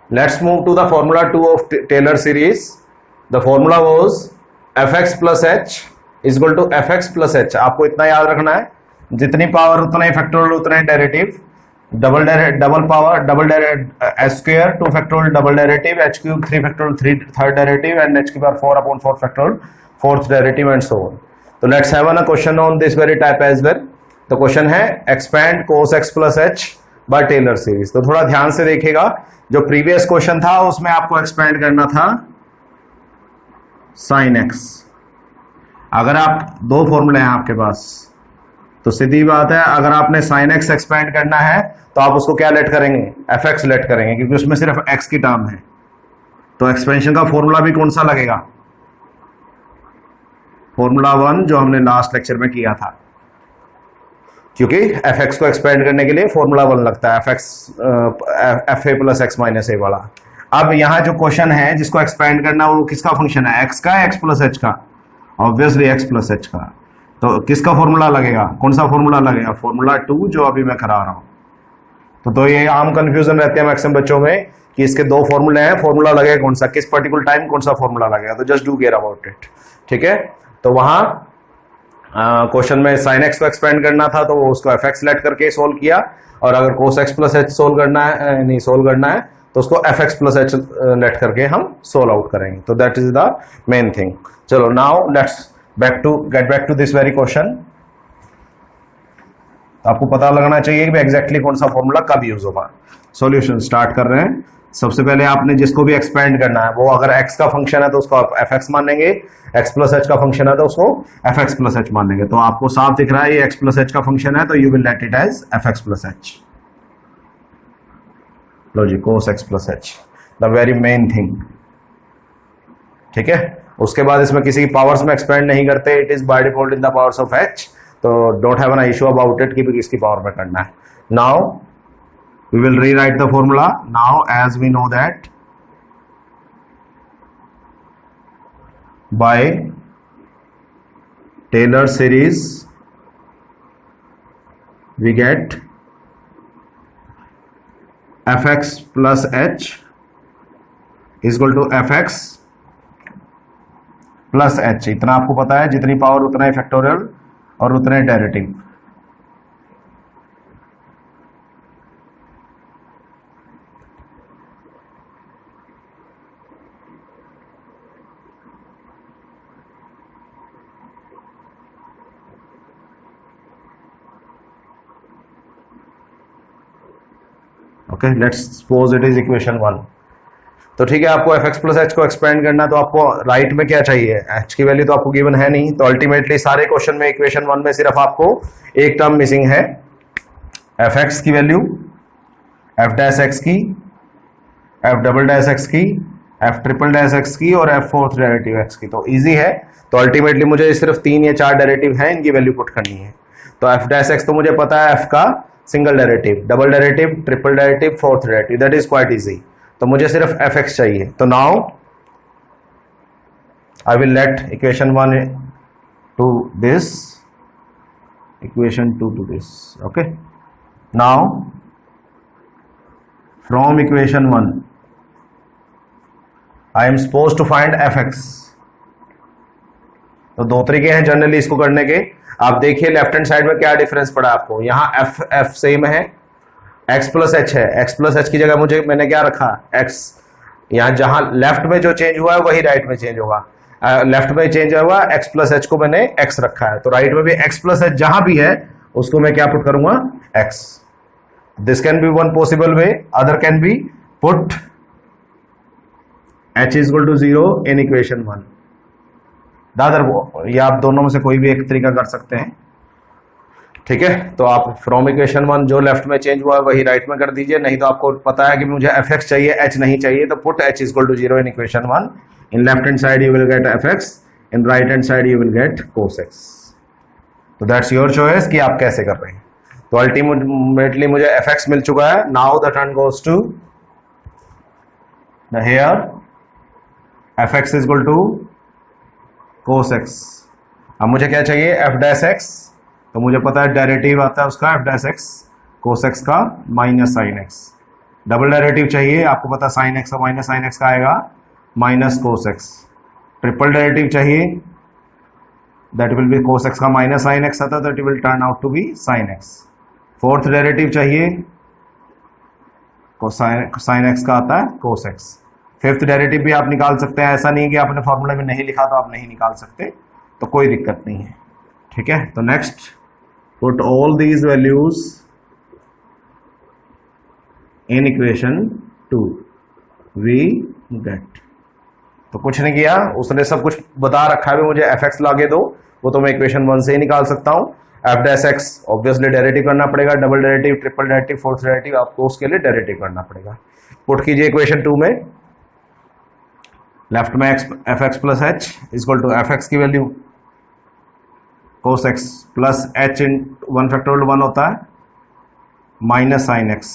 Let's move to the formula 2 of Taylor series. The formula was fx plus h is equal to fx plus h. आपको इतना याद रखना है, जितनी power उतना ही फैक्टोरियल उतना ही derivative, double power double h square 2 factorial double derivative, h cube 3 factorial 3 third derivative and h की power 4/4 factorial fourth derivative and so on. तो let's have a question on this very type as well. तो question है expand cos x plus h by Taylor series. तो थोड़ा ध्यान से देखिएगा, जो प्रीवियस क्वेश्चन था उसमें आपको एक्सपेंड करना था sin x. अगर आप दो फॉर्मूले हैं आपके पास, तो सीधी बात है, अगर आपने sin x एक्सपेंड करना है तो आप उसको क्या लेट करेंगे, fx लेट करेंगे, क्योंकि उसमें सिर्फ x की टर्म है. तो एक्सपेंशन का फॉर्मूला भी कौन सा लगेगा, फॉर्मूला 1 जो हमने लास्ट लेक्चर में किया था, क्योंकि fx को एक्सपेंड करने के लिए फॉर्मूला 1 लगता है, fa प्लस एक्स माइनस ए वाला. अब यहाँ जो क्वेश्चन है जिसको एक्सपेंड करना, वो किसका फंक्शन है, x का, x प्लस h का, ऑब्वियसली x प्लस h का. तो किसका फॉर्मूला लगेगा, कौन सा फॉर्मूला लगेगा, फॉर्मूला 2 जो अभी मैं करा रहा हूँ. तो ये आम कंफ्यूजन रहते हैं मैक्सिमम बच्चों में कि इसके दो फॉर्मूले हैं, फॉर्मूला लगेगा कौन सा, किस पर्टिकुलर टाइम कौन सा फॉर्मूला लगेगा. तो just do care about it. ठीक है, तो वहां क्वेश्चन में sin x को एक्सपेंड करना था तो उसको fx लेट करके सोल्व किया, और अगर cos x plus h solve करना है, नहीं सोल्व करना है, तो उसको fx प्लस h लेट करके हम सोल्व आउट करेंगे. तो that is the main thing. चलो now let's get back to this very question. आपको पता लगना चाहिए कि एग्जैक्टली कौन सा फॉर्मूला कब यूज होगा. सॉल्यूशन स्टार्ट कर रहे हैं. सबसे पहले आपने जिसको भी एक्सपेंड करना है, वो अगर x का फंक्शन है तो उसको fx मानेंगे, x प्लस h का फंक्शन है तो उसको fx प्लस h मानेंगे. तो आपको साफ दिख रहा है ये x प्लस h का फंक्शन है, तो you will let it as fx plus h. लो जी, cos x plus h, the very main thing. ठीक है, उसके बाद इसमें किसी की पावर्स में एक्सपेंड नहीं करते, it is by default in the powers of h. तो don't have an issue about it कि किसकी पावर में करना है. Now we will rewrite the formula now, as we know that by Taylor series we get fx plus h is equal to fx plus h. इतना आपको पता है, जितनी पावर उतना ही फैक्टोरियल और उतने derivative. Okay, let's suppose it is equation 1. तो ठीक है, आपको fx प्लस h को एक्सपेंड करना, तो आपको राइट में क्या चाहिए, h की वैल्यू तो आपको गिवन है नहीं. तो अल्टीमेटली सारे क्वेश्चन में इक्वेशन 1 में सिर्फ आपको एक टर्म मिसिंग है, fx की वैल्यू, f डैश x की, f डबल डैश x की, f ट्रिपल डैश x की और f फोर्थ डेरिवेटिव x की. तो इजी है. तो अल्टीमेटली मुझे सिर्फ 3 या 4 डेरिवेटिव हैं, इनकी वैल्यू पुट करनी है. तो f डैश x तो मुझे पता है f का single derivative, double derivative, triple derivative, fourth derivative, that is quite easy. तो मुझे सिर्फ fx चाहिए. तो now I will let equation 1 to this, equation 2 to this. Okay, now from equation 1 I am suppose to find fx. तो दो तरीके हैं generally इसको करने के. आप देखिए लेफ्ट हैंड साइड में क्या डिफरेंस पड़ा आपको. यहाँ f सेम है, x प्लस h है, x प्लस h की जगह मैंने क्या रखा, x. यहाँ जहां लेफ्ट में जो चेंज हुआ है वही राइट में चेंज होगा. लेफ्ट में चेंज हुआ x प्लस h को मैंने x रखा है, तो राइट में भी x प्लस h जहां भी है उसको मैं क्या पुट करूंगा, x. This can be one possible way, other can be put h is equal to 0 in equation 1. दादर वो, या आप दोनों में से कोई भी एक तरीका कर सकते हैं. ठीक है, तो आप फ्रॉम इक्वेशन 1 जो लेफ्ट में चेंज हुआ है वही राइट में कर दीजिए, नहीं तो आपको पता है कि मुझे एफ एक्स चाहिए, एच नहीं चाहिए, तो put h equal to 0 in equation 1। In left hand side you will get f x, in right hand side you will get cos x. तो दैट्स योर चॉइस कि आप कैसे कर रहे हैं। तो अल्टीमेटली मुझे एफ एक्स मिल चुका है। Now the turn goes to here f x is equal to cos x. अब मुझे क्या चाहिए, एफ डैश एक्स, तो मुझे पता है डेरिवेटिव आता है उसका f dash x cos x का minus sine x. Double derivative चाहिए, आपको पता है साइन एक्स का माइनस साइन एक्स का आएगा minus cos x. Triple derivative चाहिए, that will be cos x का माइनस साइन एक्स आता है, that will turn out to be sine x. Fourth derivative चाहिए, साइन एक्स का आता है कोस एक्स। फिफ्थ डेरिवेटिव भी आप निकाल सकते हैं, ऐसा नहीं कि आपने फॉर्मूला में नहीं लिखा तो आप नहीं निकाल सकते, तो कोई दिक्कत नहीं है। ठीक है, तो next put all these values in equation 2 we get. तो कुछ नहीं किया, उसने सब कुछ बता रखा है, मुझे एफ एक्स लाके दो, वो तो मैं इक्वेशन 1 से ही निकाल सकता हूं। F dash x obviously derivative करना पड़ेगा, double derivative, triple derivative, fourth derivative, आपको उसके लिए डेरिवेटिव करना पड़ेगा। पुट कीजिए इक्वेशन 2 में, लेफ्ट में f x plus h equal to f x की value cos x plus h in 1 factorial 1 होता है minus sine x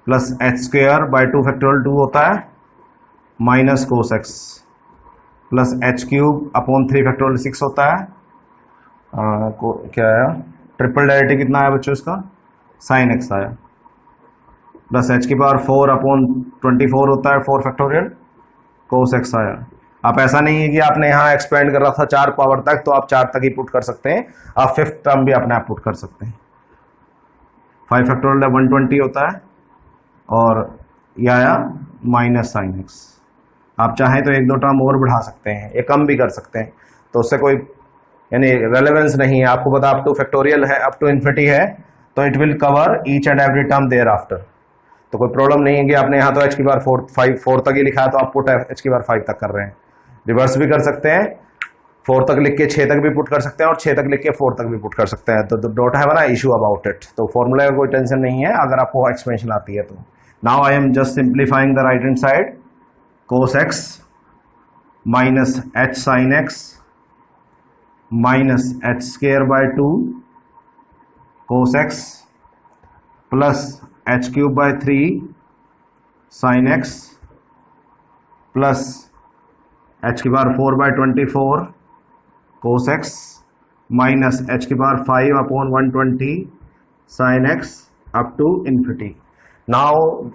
plus h square by 2 factorial 2 होता है minus cos x plus h cube upon 3 factorial 6 होता है। क्या आया, triple derivative कितना आया बच्चों इसका, साइन एक्स आया, प्लस एच की पावर 4 अपॉन 24 होता है 4 फैक्टोरियल कोस एक्स आया। आप ऐसा नहीं है कि आपने यहाँ एक्सपेंड कर रहा था 4 पावर तक, तो आप 4 तक ही पुट कर सकते हैं, आप 5th टर्म भी अपने आप पुट कर सकते हैं। 5 फैक्टोरियल 120 होता है और यह आया माइनस साइन एक्स। आप चाहें तो 1-2 टर्म और बढ़ा सकते हैं, ये कम भी कर सकते हैं, तो उससे कोई यानी रेलेवेंस नहीं है। आपको पता अप टू फैक्टोरियल है, अप टू इन्फिनिटी है, तो it will cover each and every term thereafter. तो कोई प्रॉब्लम नहीं है कि आपने यहाँ तो एच की बार 4 तक ही लिखा है, तो आप पुट एच की बार 5 तक कर रहे हैं। रिवर्स भी कर सकते हैं, 4 तक लिख के 6 तक भी पुट कर सकते हैं और 6 तक लिख के 4 तक भी पुट कर सकते हैं। तो डोंट हैव ना इशू अबाउट इट, तो फॉर्मूला का कोई टेंशन नहीं है अगर आपको एक्सपेंशन आती है तो। Now I am just simplifying the right hand side, cos x minus h sine x minus h square by 2 cos x plus h cube by 3 sine x plus h की power 4 by 24 cos x minus h की power 5 upon 120 sine x up to infinity. Now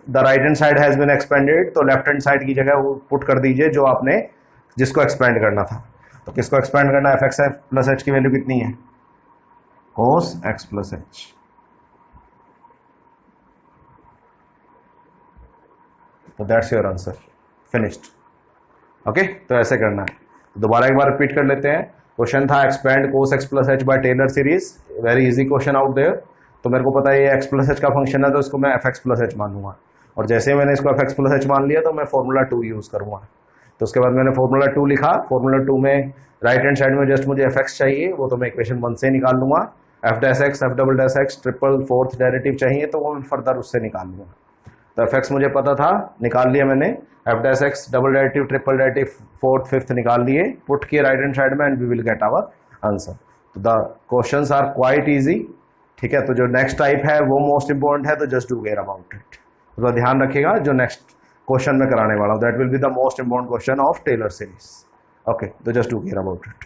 the right hand side has been expanded, तो left hand side की जगह वो put कर दीजिए जो आपने जिसको एक्सपेंड करना था। तो किसको एक्सपेंड करना है, एफ एक्स प्लस एच की वैल्यू कितनी है, कोस एक्स प्लस एच। तो that's your answer, finished. Okay, तो ऐसे करना है। तो दोबारा एक बार रिपीट कर लेते हैं। क्वेश्चन था expand cos x plus h by Taylor series, very easy question out there. तो मेरे को पता है ये एक्स प्लस एच का फंक्शन है, तो इसको मैं एफ एक्स प्लस एच मानूंगा, और जैसे ही मैंने इसको एफ एक्स प्लस एच मान लिया तो मैं फॉर्मूला 2 यूज करूंगा। तो उसके बाद मैंने फॉर्मूला 2 लिखा, फॉर्मूला 2 में राइट हैंड साइड में जस्ट मुझे एफ एक्स चाहिए, वो तो मैं इक्वेशन 1 से निकाल लूंगा। F dash x, F double dash x, triple fourth derivative चाहिए तो वो मैं फर्दर उससे निकाल लूंगा। तो एफ एक्स मुझे पता था, निकाल लिया मैंने, f dash x, double derivative, triple derivative, fourth fifth निकाल लिए, पुट किए राइट हैंड साइड में, and we will get our answer. तो the questions are quite easy. ठीक है, तो जो नेक्स्ट टाइप है वो मोस्ट इंपॉर्टेंट है, तो just do care about it. तो ध्यान रखिएगा जो नेक्स्ट क्वेश्चन में कराने वाला हूँ, that will be the most important question of Taylor series. Okay, तो just do care about it.